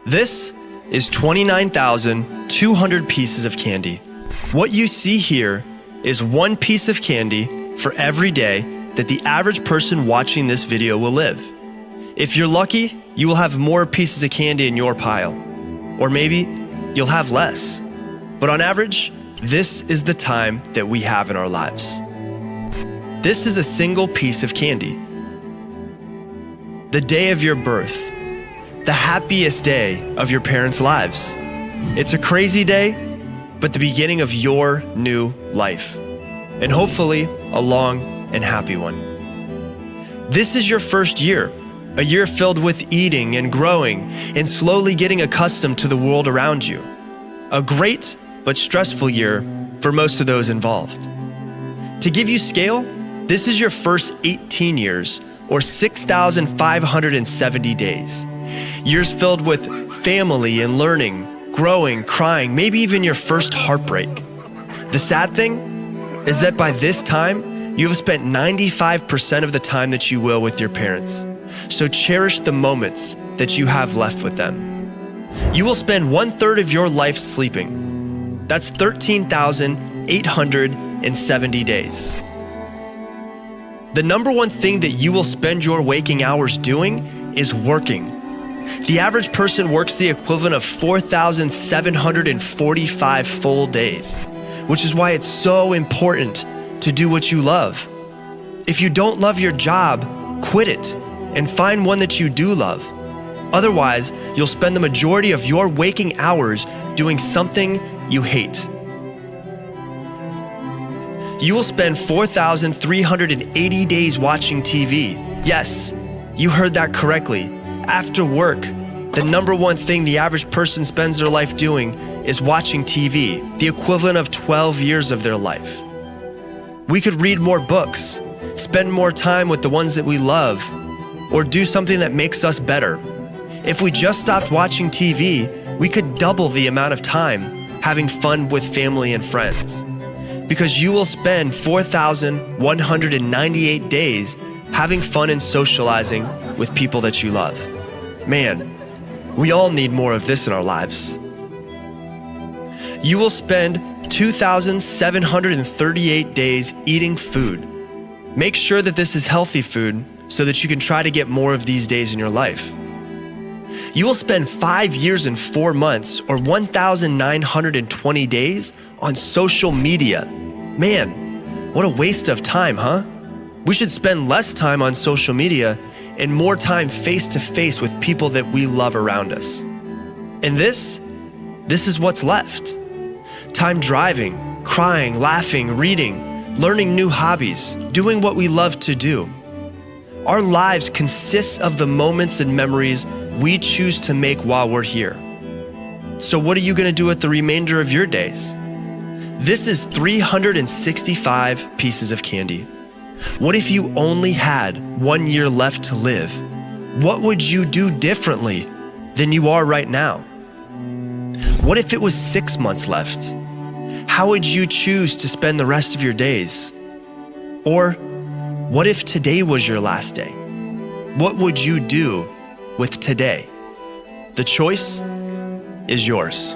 This is 29,200 pieces of candy. What you see here is one piece of candy for every day that the average person watching this video will live. If you're lucky, you will have more pieces of candy in your pile. Or maybe you'll have less. But on average, this is the time that we have in our lives. This is a single piece of candy. The day of your birth, the happiest day of your parents' lives. It's a crazy day, but the beginning of your new life, and hopefully a long and happy one. This is your first year, a year filled with eating and growing and slowly getting accustomed to the world around you. A great but stressful year for most of those involved. To give you scale, this is your first 18 years, or 6,570 days. Years filled with family and learning, growing, crying, maybe even your first heartbreak. The sad thing is that by this time, you have spent 95% of the time that you will with your parents. So cherish the moments that you have left with them. You will spend 1/3 of your life sleeping. That's 13,870 days. The number one thing that you will spend your waking hours doing is working. The average person works the equivalent of 4,745 full days, which is why it's so important to do what you love. If you don't love your job, quit it and find one that you do love. Otherwise, you'll spend the majority of your waking hours doing something you hate. You will spend 4,380 days watching TV. Yes, you heard that correctly. After work, the number one thing the average person spends their life doing is watching TV, the equivalent of 12 years of their life. We could read more books, spend more time with the ones that we love, or do something that makes us better. If we just stopped watching TV, we could double the amount of time having fun with family and friends. Because you will spend 4,198 days having fun and socializing with people that you love. Man, we all need more of this in our lives. You will spend 2,738 days eating food. Make sure that this is healthy food so that you can try to get more of these days in your life. You will spend 5 years and 4 months, or 1,920 days, on social media. Man, what a waste of time, huh? We should spend less time on social media and more time face-to-face with people that we love around us. And this is what's left. Time driving, crying, laughing, reading, learning new hobbies, doing what we love to do. Our lives consist of the moments and memories we choose to make while we're here. So what are you going to do with the remainder of your days? This is 365 pieces of candy. What if you only had 1 year left to live? What would you do differently than you are right now? What if it was 6 months left? How would you choose to spend the rest of your days? Or what if today was your last day? What would you do with today? The choice is yours.